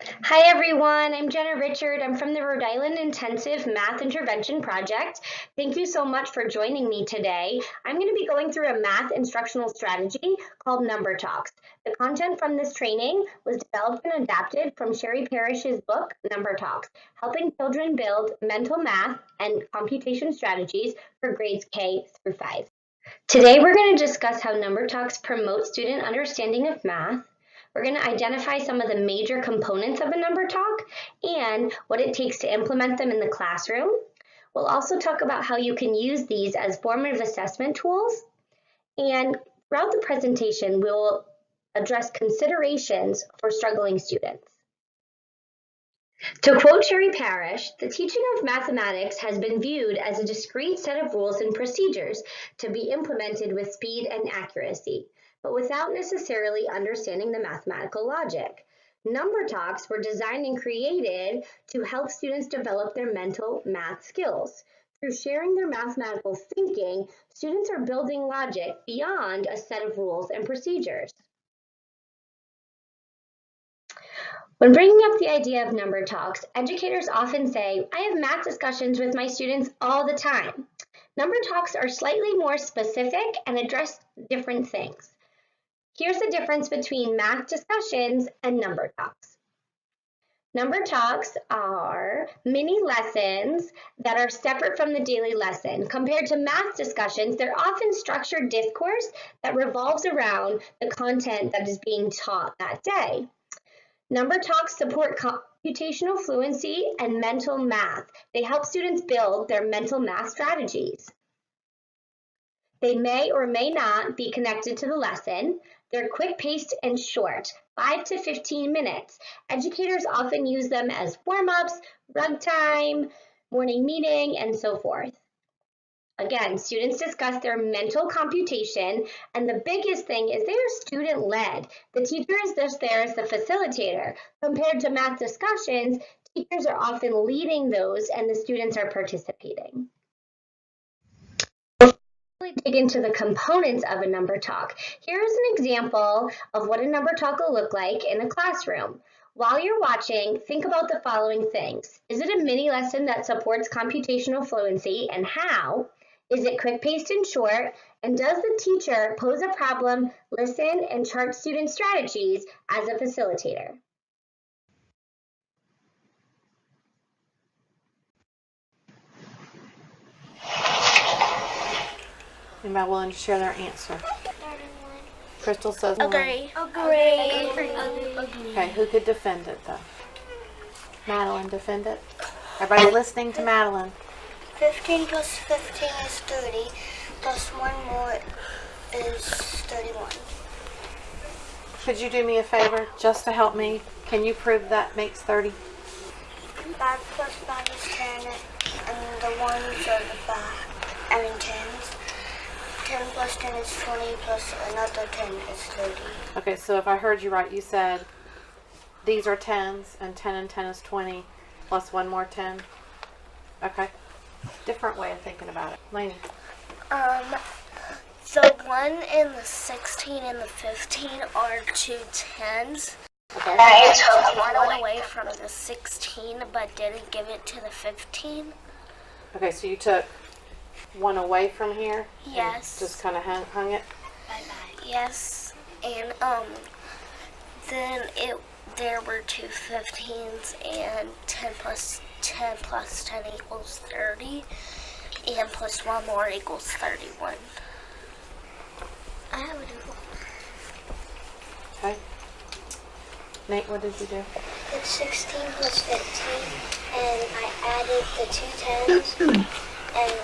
Hi everyone, I'm Jenna Richard. I'm from the Rhode Island Intensive Math Intervention Project. Thank you so much for joining me today. I'm going to be going through a math instructional strategy called Number Talks. The content from this training was developed and adapted from Sherry Parrish's book, Number Talks, helping children build mental math and computation strategies for grades K through 5. Today we're going to discuss how Number Talks promote student understanding of math. We're going to identify some of the major components of a number talk and what it takes to implement them in the classroom. We'll also talk about how you can use these as formative assessment tools. And throughout the presentation, we'll address considerations for struggling students. To quote Sherry Parrish, the teaching of mathematics has been viewed as a discrete set of rules and procedures to be implemented with speed and accuracy, but without necessarily understanding the mathematical logic. Number Talks were designed and created to help students develop their mental math skills. Through sharing their mathematical thinking, students are building logic beyond a set of rules and procedures. When bringing up the idea of number talks, educators often say, I have math discussions with my students all the time. Number talks are slightly more specific and address different things. Here's the difference between math discussions and number talks. Number talks are mini lessons that are separate from the daily lesson. Compared to math discussions, they're often structured discourse that revolves around the content that is being taught that day. Number Talks support computational fluency and mental math. They help students build their mental math strategies. They may or may not be connected to the lesson. They're quick-paced and short, 5 to 15 minutes. Educators often use them as warm-ups, rug time, morning meeting, and so forth. Again, students discuss their mental computation, and the biggest thing is they are student-led. The teacher is just there as the facilitator. Compared to math discussions, teachers are often leading those and the students are participating. Before we dig into the components of a number talk, here's an example of what a number talk will look like in a classroom. While you're watching, think about the following things. Is it a mini lesson that supports computational fluency, and how? Is it quick-paced and short? And does the teacher pose a problem, listen, and chart student strategies as a facilitator? Anybody willing to share their answer? Crystal says Agree. Agree. Okay, who could defend it though? Madeline, defend it. Everybody's listening to Madeline. 15 plus 15 is 30, plus 1 more is 31. Could you do me a favor just to help me? Can you prove that makes 30? 5 plus 5 is 10, and the 1s are the 10s. 10 plus 10 is 20, plus another 10 is 30. Okay, so if I heard you right, you said these are 10s, and 10 and 10 is 20, plus 1 more 10. Okay. Different way of thinking about it. Lainey. The 1 and the 16 and the 15 are 2 10s. Okay. I took one away from the 16, but didn't give it to the 15. Okay, so you took 1 away from here? Yes. Just kind of hung it? Yes. And then there were 2 15s, and 10 plus 10 equals 30, and plus 1 more equals 31. I have a new one. Okay. Nate, what did you do? It's 16 plus 15, and I added the 2 10s, and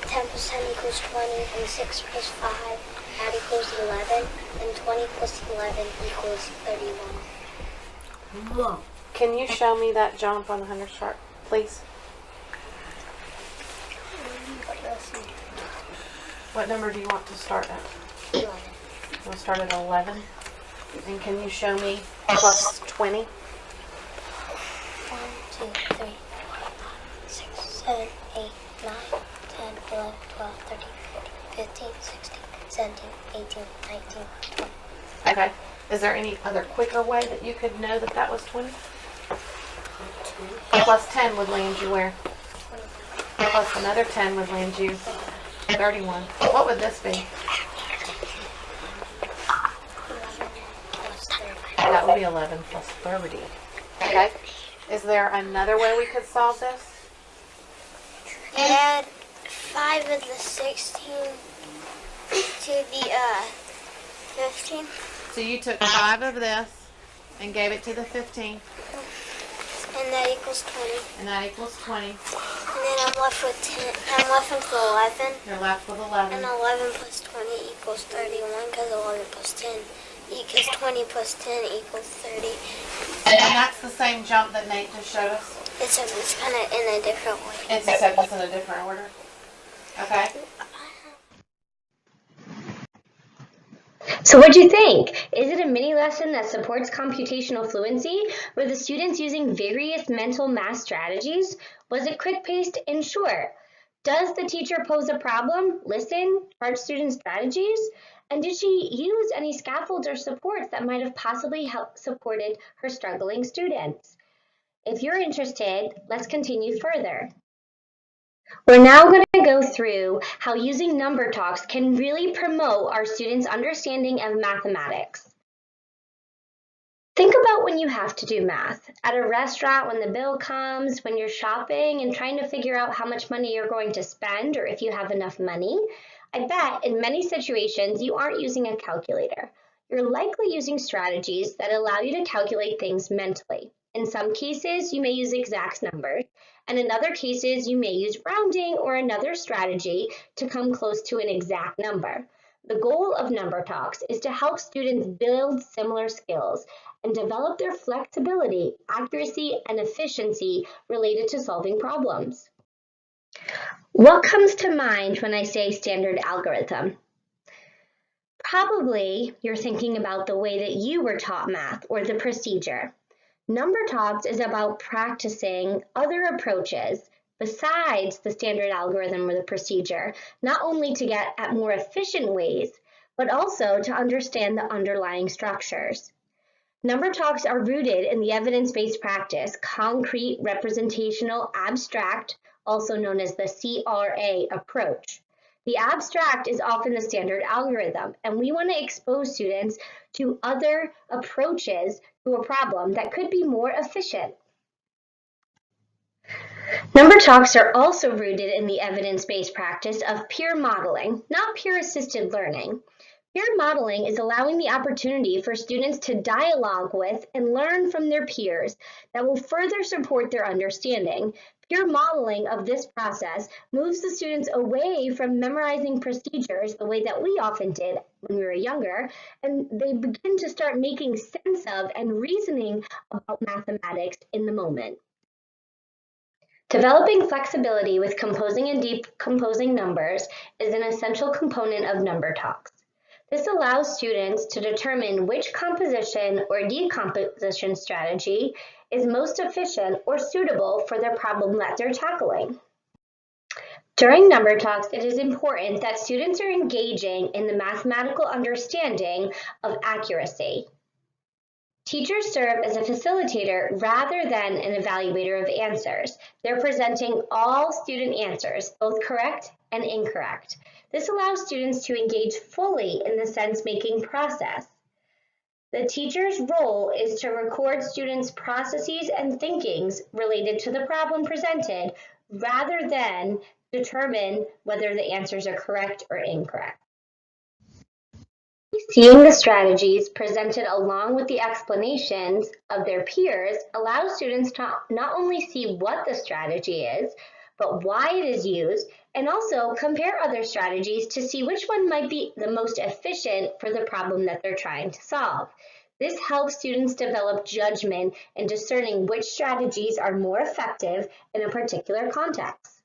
10 plus 10 equals 20, and 6 plus 5, that equals 11, and 20 plus 11 equals 31. Whoa. Can you show me that jump on the 100 chart, please? What number do you want to start at? 11. We'll start at 11. And can you show me plus 20? 1, 2, 3, 4, 5, 6, 7, 8, 9, 10, 11, 12, 13, 14, 15, 16, 17, 18, 19, 20. Okay. Is there any other quicker way that you could know that that was 20? Plus 10 would land you where? Plus another 10 would land you 31. What would this be? That would be 11 plus 30. Okay. Is there another way we could solve this? Add 5 of the 16 to the 15. So you took 5 of this and gave it to the 15. And that equals 20. And that equals 20. And then I'm left with 10. I'm left with 11. You're left with 11. And 11 plus 20 equals 31 because 11 plus 10 equals 20 plus 10 equals 30. And that's the same jump that Nate just showed us? It's kind of in a different way. It's except it's in a different order. Okay. So what'd you think? Is it a mini lesson that supports computational fluency? Were the students using various mental math strategies? Was it quick-paced and short? Does the teacher pose a problem, listen, chart students' strategies? And did she use any scaffolds or supports that might have possibly helped supported her struggling students? If you're interested, let's continue further. We're now going to go through how using number talks can really promote our students' understanding of mathematics. Think about when you have to do math. At a restaurant, when the bill comes, when you're shopping and trying to figure out how much money you're going to spend or if you have enough money. I bet in many situations you aren't using a calculator. You're likely using strategies that allow you to calculate things mentally. In some cases, you may use exact numbers, and in other cases, you may use rounding or another strategy to come close to an exact number. The goal of Number Talks is to help students build similar skills and develop their flexibility, accuracy, and efficiency related to solving problems. What comes to mind when I say standard algorithm? Probably you're thinking about the way that you were taught math or the procedure. Number Talks is about practicing other approaches besides the standard algorithm or the procedure, not only to get at more efficient ways, but also to understand the underlying structures. Number Talks are rooted in the evidence-based practice, concrete, representational, abstract, also known as the CRA approach. The abstract is often the standard algorithm, and we want to expose students to other approaches to a problem that could be more efficient. Number Talks are also rooted in the evidence-based practice of peer modeling, not peer-assisted learning. Peer modeling is allowing the opportunity for students to dialogue with and learn from their peers that will further support their understanding. Peer modeling of this process moves the students away from memorizing procedures the way that we often did when we were younger, and they begin to start making sense of and reasoning about mathematics in the moment. Developing flexibility with composing and decomposing numbers is an essential component of Number Talks. This allows students to determine which composition or decomposition strategy is most efficient or suitable for their problem that they're tackling. During Number Talks, it is important that students are engaging in the mathematical understanding of accuracy. Teachers serve as a facilitator rather than an evaluator of answers. They're presenting all student answers, both correct and incorrect. This allows students to engage fully in the sense-making process. The teacher's role is to record students' processes and thinkings related to the problem presented rather than determine whether the answers are correct or incorrect. Seeing the strategies presented along with the explanations of their peers allows students to not only see what the strategy is, but why it is used, and also compare other strategies to see which one might be the most efficient for the problem that they're trying to solve. This helps students develop judgment in discerning which strategies are more effective in a particular context.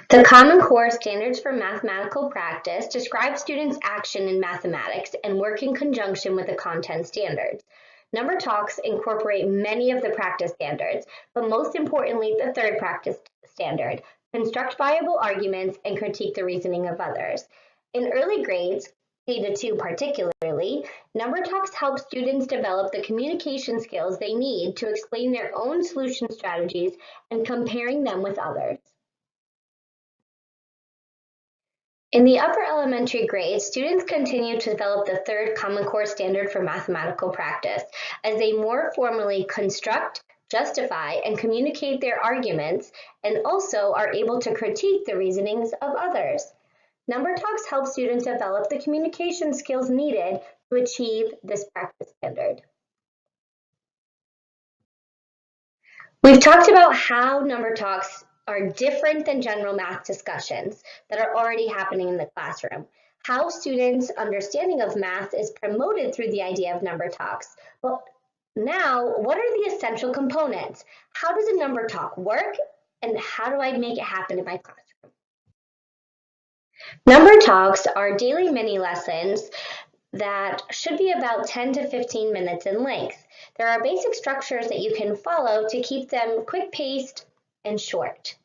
The Common Core Standards for Mathematical Practice describe students' action in mathematics and work in conjunction with the content standards. Number Talks incorporate many of the practice standards, but most importantly, the third practice standard, construct viable arguments and critique the reasoning of others. In early grades, K-2 particularly, Number Talks help students develop the communication skills they need to explain their own solution strategies and comparing them with others. In the upper elementary grades, students continue to develop the third Common Core standard for mathematical practice as they more formally construct, justify, and communicate their arguments, and also are able to critique the reasonings of others. Number Talks help students develop the communication skills needed to achieve this practice standard. We've talked about how Number Talks are different than general math discussions that are already happening in the classroom. How students' understanding of math is promoted through the idea of Number Talks. Well, now, what are the essential components? How does a Number Talk work, and how do I make it happen in my classroom? Number Talks are daily mini lessons that should be about 10 to 15 minutes in length. There are basic structures that you can follow to keep them quick-paced and short.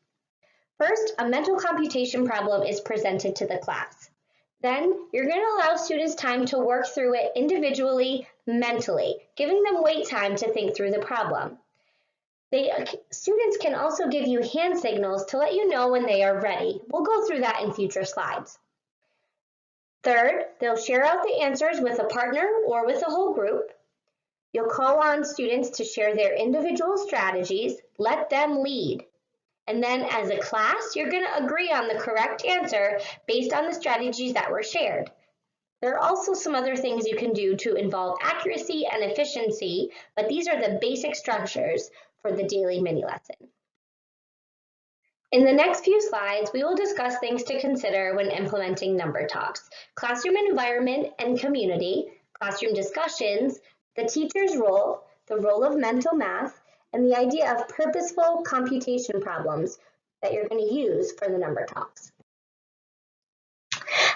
First, a mental computation problem is presented to the class. Then, you're going to allow students time to work through it individually, mentally, giving them wait time to think through the problem. Students can also give you hand signals to let you know when they are ready. We'll go through that in future slides. Third, they'll share out the answers with a partner or with a whole group. You'll call on students to share their individual strategies, let them lead. And then as a class, you're going to agree on the correct answer based on the strategies that were shared. There are also some other things you can do to involve accuracy and efficiency, but these are the basic structures for the daily mini lesson. In the next few slides, we will discuss things to consider when implementing Number Talks: classroom environment and community, classroom discussions, the teacher's role, the role of mental math, and the idea of purposeful computation problems that you're going to use for the Number Talks.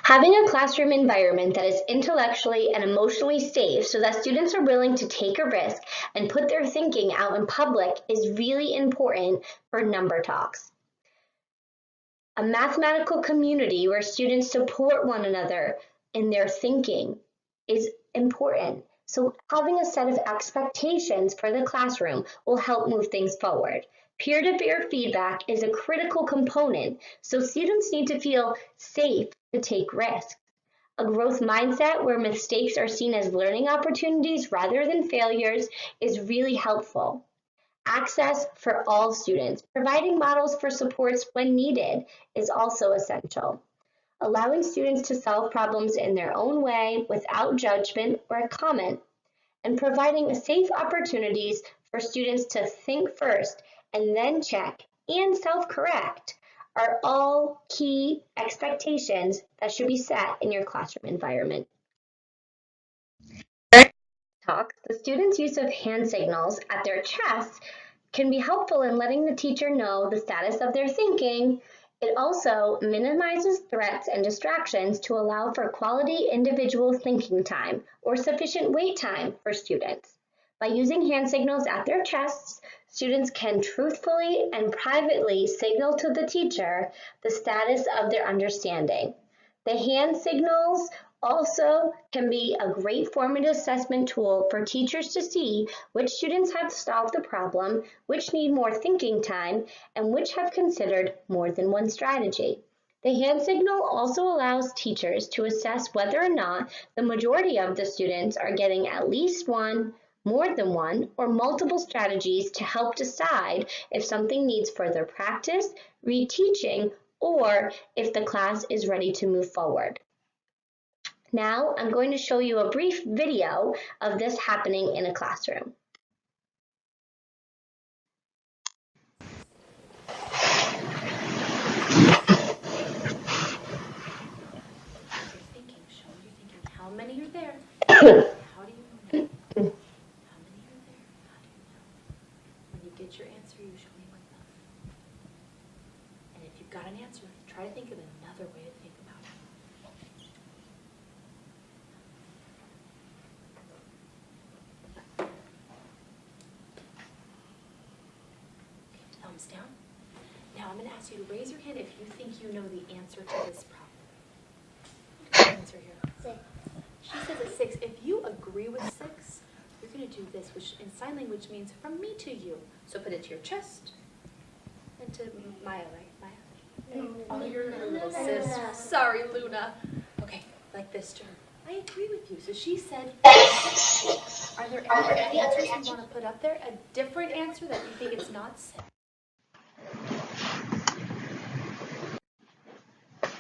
Having a classroom environment that is intellectually and emotionally safe so that students are willing to take a risk and put their thinking out in public is really important for Number Talks. A mathematical community where students support one another in their thinking is important. So having a set of expectations for the classroom will help move things forward. Peer-to-peer feedback is a critical component, so students need to feel safe to take risks. A growth mindset where mistakes are seen as learning opportunities rather than failures is really helpful. Access for all students, providing models for supports when needed is also essential. Allowing students to solve problems in their own way without judgment or comment, and providing safe opportunities for students to think first and then check and self-correct are all key expectations that should be set in your classroom environment. During talks, the students' use of hand signals at their chests can be helpful in letting the teacher know the status of their thinking. It also minimizes threats and distractions to allow for quality individual thinking time or sufficient wait time for students. By using hand signals at their chests, students can truthfully and privately signal to the teacher the status of their understanding. The hand signals also can be a great formative assessment tool for teachers to see which students have solved the problem, which need more thinking time, and which have considered more than one strategy. The hand signal also allows teachers to assess whether or not the majority of the students are getting at least one, more than one, or multiple strategies to help decide if something needs further practice, reteaching, or if the class is ready to move forward. Now, I'm going to show you a brief video of this happening in a classroom. How many are there? How do you know? How many are there? How do you know? When you get your answer, you show me what them. And if you've got an answer, try to think of another way to think about it. Thumbs down. Now I'm going to ask you to raise your hand if you think you know the answer to this problem. Answer here. 6. She says a 6. If you agree with 6, you're going to do this, which in sign language means from me to you. So put it to your chest and to Maya, right? Maya? Oh, you're a little sis. Sorry, Luna. Okay, like this to her. I agree with you. So she said, are there any answers you want to put up there? A different answer that you think it's not 6?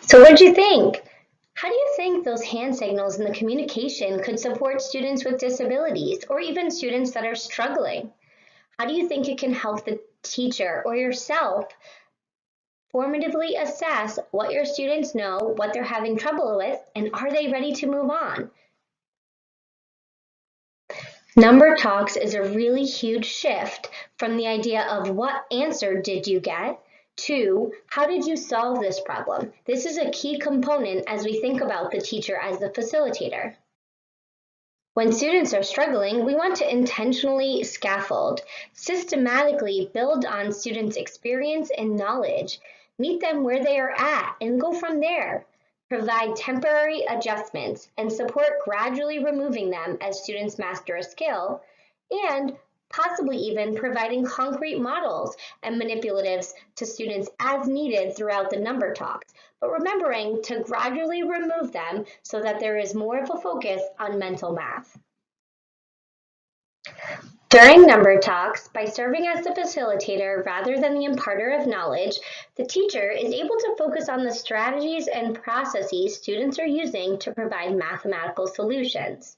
So what'd you think? How do you think those hand signals and the communication could support students with disabilities or even students that are struggling? How do you think it can help the teacher or yourself formatively assess what your students know, what they're having trouble with, and are they ready to move on? Number Talks is a really huge shift from the idea of what answer did you get to how did you solve this problem? This is a key component as we think about the teacher as the facilitator. When students are struggling, we want to intentionally scaffold, systematically build on students' experience and knowledge, meet them where they are at, and go from there. Provide temporary adjustments and support gradually removing them as students master a skill, and possibly even providing concrete models and manipulatives to students as needed throughout the number talks, but remembering to gradually remove them so that there is more of a focus on mental math. During number talks, by serving as the facilitator rather than the imparter of knowledge, the teacher is able to focus on the strategies and processes students are using to provide mathematical solutions.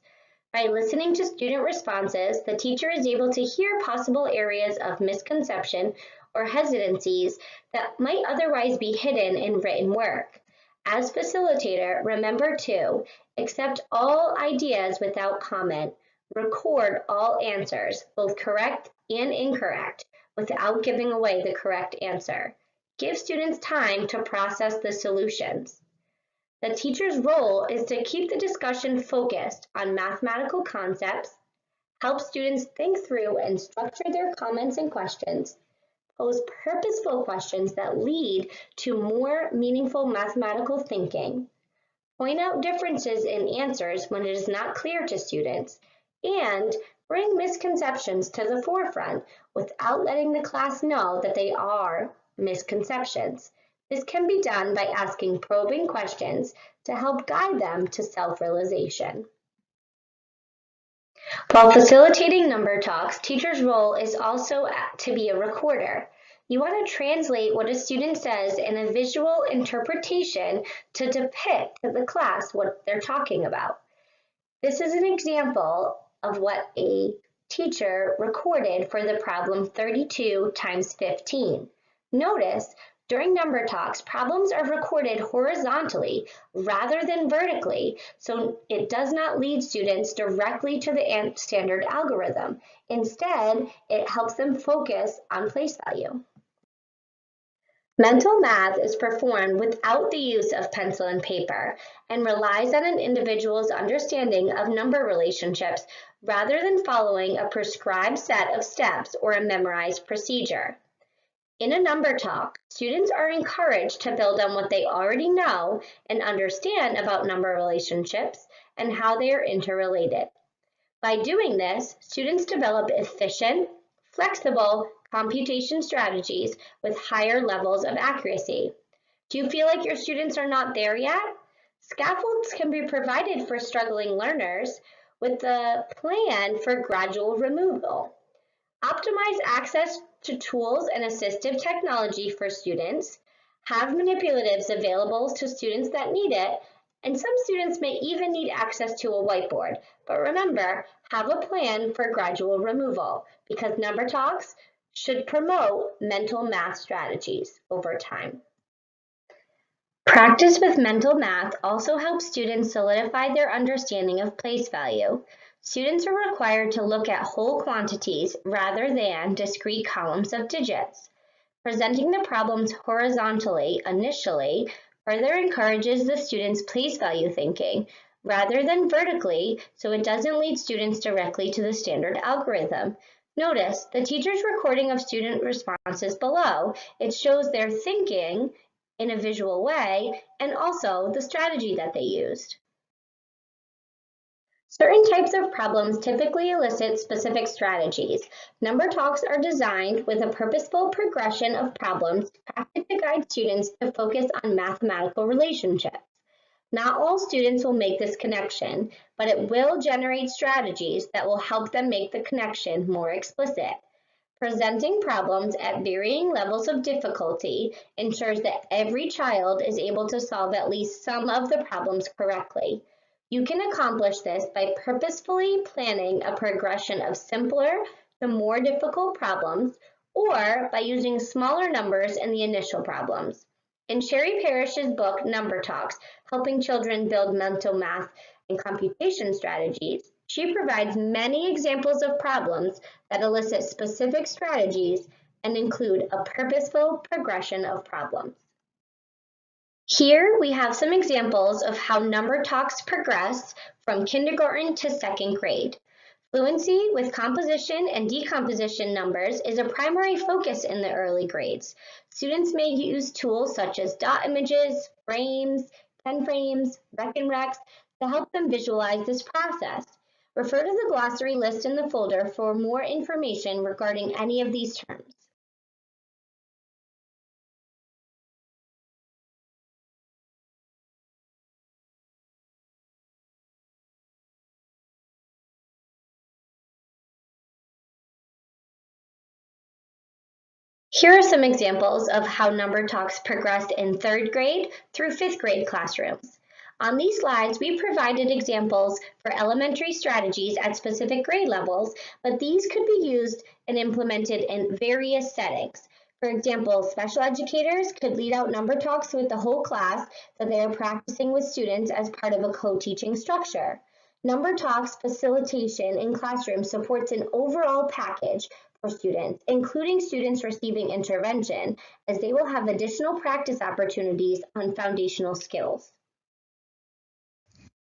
By listening to student responses, the teacher is able to hear possible areas of misconception or hesitancies that might otherwise be hidden in written work. As facilitator, remember to accept all ideas without comment, record all answers, both correct and incorrect, without giving away the correct answer. Give students time to process the solutions. The teacher's role is to keep the discussion focused on mathematical concepts, help students think through and structure their comments and questions, pose purposeful questions that lead to more meaningful mathematical thinking, point out differences in answers when it is not clear to students, and bring misconceptions to the forefront without letting the class know that they are misconceptions. This can be done by asking probing questions to help guide them to self-realization. While facilitating number talks, teachers' role is also to be a recorder. You want to translate what a student says in a visual interpretation to depict to the class what they're talking about. This is an example of what a teacher recorded for the problem 32 times 15. Notice, during number talks, problems are recorded horizontally rather than vertically, so it does not lead students directly to the standard algorithm. Instead, it helps them focus on place value. Mental math is performed without the use of pencil and paper and relies on an individual's understanding of number relationships rather than following a prescribed set of steps or a memorized procedure. In a number talk, students are encouraged to build on what they already know and understand about number relationships and how they are interrelated. By doing this, students develop efficient, flexible computation strategies with higher levels of accuracy. Do you feel like your students are not there yet? Scaffolds can be provided for struggling learners with the plan for gradual removal. Optimize access to tools and assistive technology for students. Have manipulatives available to students that need it, and some students may even need access to a whiteboard. But remember, have a plan for gradual removal because number talks should promote mental math strategies over time. Practice with mental math also helps students solidify their understanding of place value. Students are required to look at whole quantities rather than discrete columns of digits. Presenting the problems horizontally initially further encourages the students' place value thinking rather than vertically, so it doesn't lead students directly to the standard algorithm. Notice the teacher's recording of student responses below. It shows their thinking in a visual way and also the strategy that they used. Certain types of problems typically elicit specific strategies. Number talks are designed with a purposeful progression of problems crafted to guide students to focus on mathematical relationships. Not all students will make this connection, but it will generate strategies that will help them make the connection more explicit. Presenting problems at varying levels of difficulty ensures that every child is able to solve at least some of the problems correctly. You can accomplish this by purposefully planning a progression of simpler to more difficult problems, or by using smaller numbers in the initial problems. In Sherry Parrish's book, Number Talks, Helping Children Build Mental Math and Computation Strategies, she provides many examples of problems that elicit specific strategies and include a purposeful progression of problems. Here we have some examples of how number talks progress from kindergarten to second grade. Fluency with composition and decomposition numbers is a primary focus in the early grades. Students may use tools such as dot images, frames, pen frames, rec and recs to help them visualize this process. Refer to the glossary list in the folder for more information regarding any of these terms. Here are some examples of how number talks progressed in third grade through fifth grade classrooms. On these slides, we provided examples for elementary strategies at specific grade levels, but these could be used and implemented in various settings. For example, special educators could lead out number talks with the whole class that they are practicing with students as part of a co-teaching structure. Number talks facilitation in classrooms supports an overall package for students, including students receiving intervention, as they will have additional practice opportunities on foundational skills.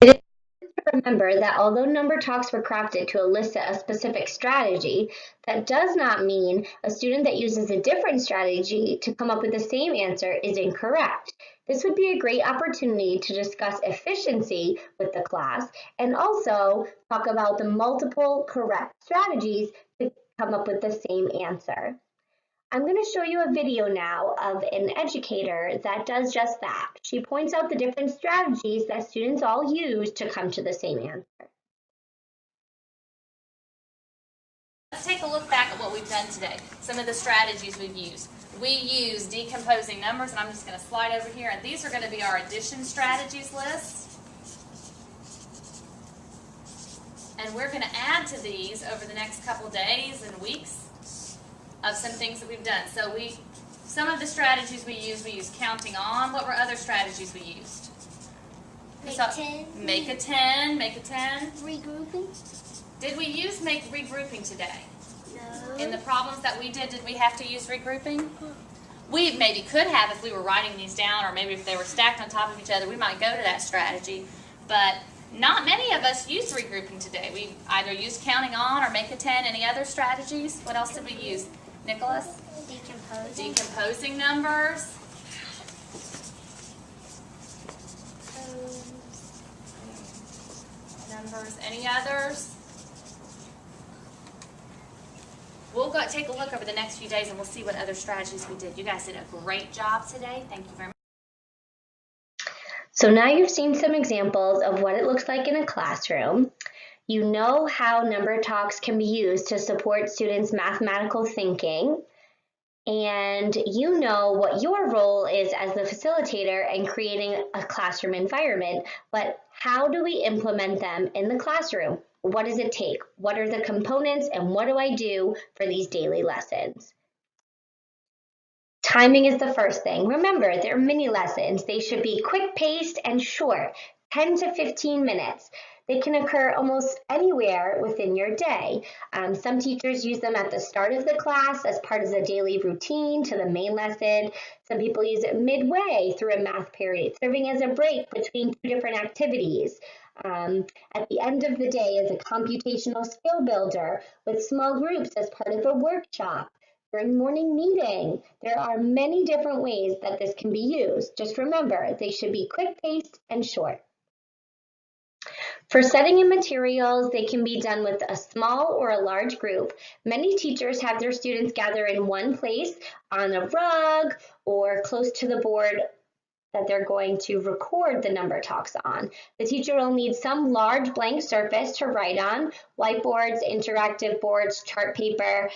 It is important to remember that although number talks were crafted to elicit a specific strategy, that does not mean a student that uses a different strategy to come up with the same answer is incorrect. This would be a great opportunity to discuss efficiency with the class and also talk about the multiple correct strategies to come up with the same answer. I'm going to show you a video now of an educator that does just that. She points out the different strategies that students all use to come to the same answer. Let's take a look back at what we've done today. Some of the strategies we've used. We use decomposing numbers, and I'm just going to slide over here, and these are going to be our addition strategies list. And we're going to add to these over the next couple days and weeks of some things that we've done. So some of the strategies we used counting on. What were other strategies we used? Make 10. Make a 10. Make a 10. Regrouping? Did we use make regrouping today? No. In the problems that we did we have to use regrouping? We maybe could have if we were writing these down, or maybe if they were stacked on top of each other, we might go to that strategy. But not many of us used regrouping today. We either used counting on or make a 10. Any other strategies? What else did we use? Nicholas? Decomposing numbers. Numbers. Any others? We'll go take a look over the next few days and we'll see what other strategies we did. You guys did a great job today. Thank you very much. So now you've seen some examples of what it looks like in a classroom. You know how number talks can be used to support students' mathematical thinking, and you know what your role is as the facilitator in creating a classroom environment, but how do we implement them in the classroom? What does it take? What are the components, and what do I do for these daily lessons? Timing is the first thing. Remember, they're mini lessons. They should be quick-paced and short, 10 to 15 minutes. They can occur almost anywhere within your day. Some teachers use them at the start of the class as part of the daily routine to the main lesson. Some people use it midway through a math period, serving as a break between two different activities. At the end of the day as a computational skill builder with small groups as part of a workshop. During morning meeting, there are many different ways that this can be used. Just remember, they should be quick-paced and short. For setting in materials, they can be done with a small or a large group. Many teachers have their students gather in one place on a rug or close to the board that they're going to record the number talks on. The teacher will need some large blank surface to write on, whiteboards, interactive boards, chart paper,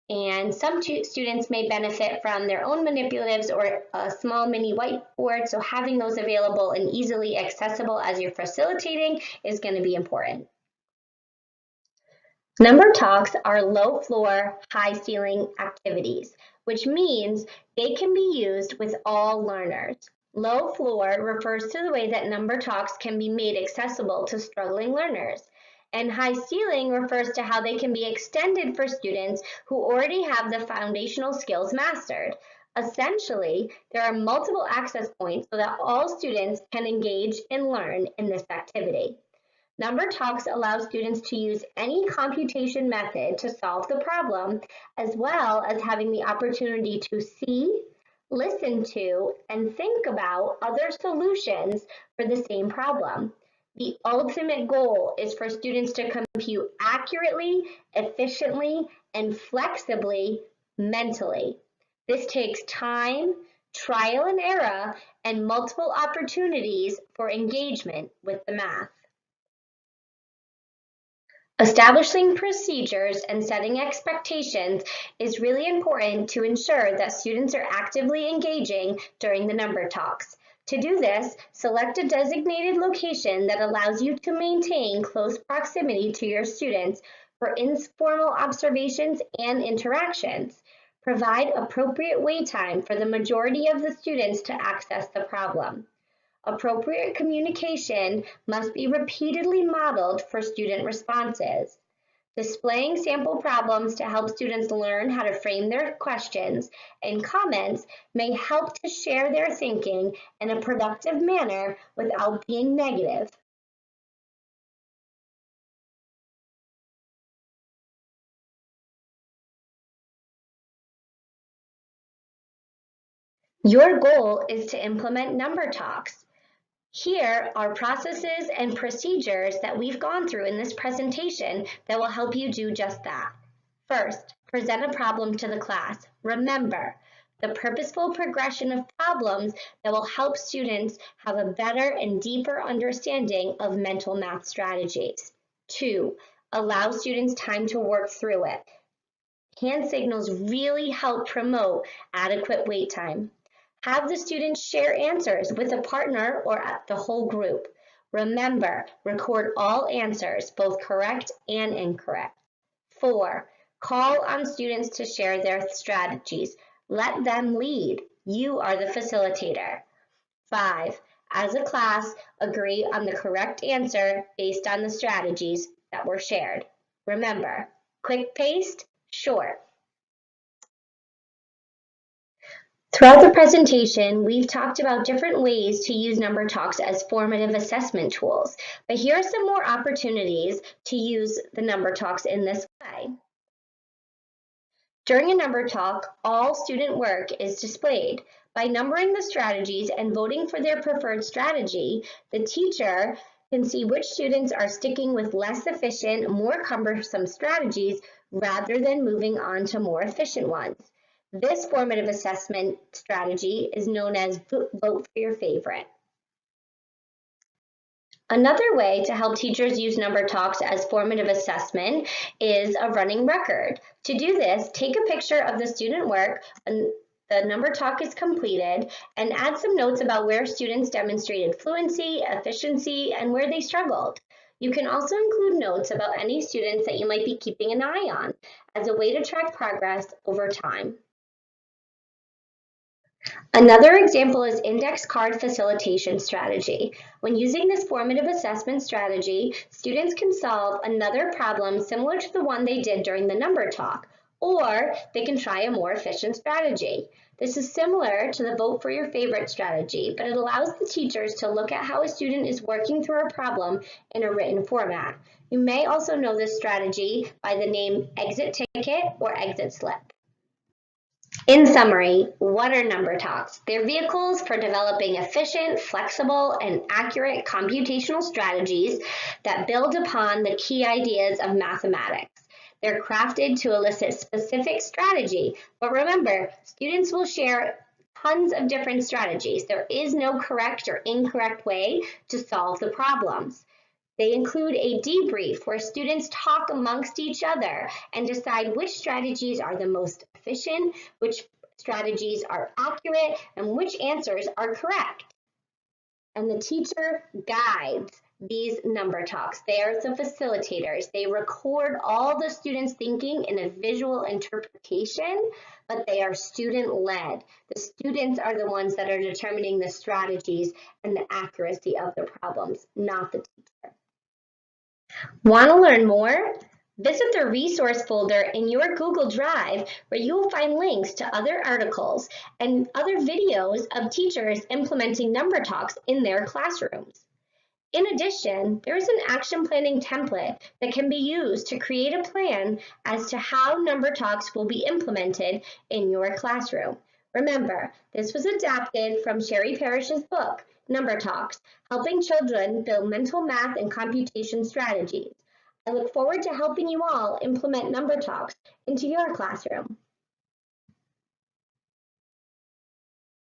and some students may benefit from their own manipulatives or a small mini whiteboard, so having those available and easily accessible as you're facilitating is going to be important. Number talks are low floor, high ceiling activities, which means they can be used with all learners. Low floor refers to the way that number talks can be made accessible to struggling learners. And high ceiling refers to how they can be extended for students who already have the foundational skills mastered. Essentially, there are multiple access points so that all students can engage and learn in this activity. Number talks allow students to use any computation method to solve the problem, as well as having the opportunity to see, listen to, and think about other solutions for the same problem. The ultimate goal is for students to compute accurately, efficiently, and flexibly mentally. This takes time, trial and error, and multiple opportunities for engagement with the math. Establishing procedures and setting expectations is really important to ensure that students are actively engaging during the number talks. To do this, select a designated location that allows you to maintain close proximity to your students for informal observations and interactions. Provide appropriate wait time for the majority of the students to access the problem. Appropriate communication must be repeatedly modeled for student responses. Displaying sample problems to help students learn how to frame their questions and comments may help to share their thinking in a productive manner without being negative. Your goal is to implement number talks. Here are processes and procedures that we've gone through in this presentation that will help you do just that. First, present a problem to the class. Remember, the purposeful progression of problems that will help students have a better and deeper understanding of mental math strategies. 2, allow students time to work through it. Hand signals really help promote adequate wait time. Have the students share answers with a partner or the whole group. Remember, record all answers, both correct and incorrect. 4, call on students to share their strategies. Let them lead. You are the facilitator. 5, as a class, agree on the correct answer based on the strategies that were shared. Remember, quick-paced, short. Throughout the presentation, we've talked about different ways to use number talks as formative assessment tools, but here are some more opportunities to use the number talks in this way. During a number talk, all student work is displayed. By numbering the strategies and voting for their preferred strategy, the teacher can see which students are sticking with less efficient, more cumbersome strategies rather than moving on to more efficient ones. This formative assessment strategy is known as vote for your favorite. Another way to help teachers use number talks as formative assessment is a running record. To do this, take a picture of the student work when the number talk is completed and add some notes about where students demonstrated fluency, efficiency, and where they struggled. You can also include notes about any students that you might be keeping an eye on as a way to track progress over time. Another example is index card facilitation strategy. When using this formative assessment strategy, students can solve another problem similar to the one they did during the number talk, or they can try a more efficient strategy. This is similar to the vote for your favorite strategy, but it allows the teachers to look at how a student is working through a problem in a written format. You may also know this strategy by the name exit ticket or exit slip. In summary, what are number talks? They're vehicles for developing efficient, flexible, and accurate computational strategies that build upon the key ideas of mathematics. They're crafted to elicit specific strategy, but remember, students will share tons of different strategies. There is no correct or incorrect way to solve the problems. They include a debrief where students talk amongst each other and decide which strategies are the most efficient, which strategies are accurate, and which answers are correct. And the teacher guides these number talks. They are the facilitators. They record all the students' thinking in a visual interpretation, but they are student-led. The students are the ones that are determining the strategies and the accuracy of the problems, not the teacher. Want to learn more? Visit the resource folder in your Google Drive where you will find links to other articles and other videos of teachers implementing number talks in their classrooms. In addition, there is an action planning template that can be used to create a plan as to how number talks will be implemented in your classroom. Remember, this was adapted from Sherry Parrish's book, Number Talks, Helping Children Build Mental Math and Computation Strategies. I look forward to helping you all implement number talks into your classroom.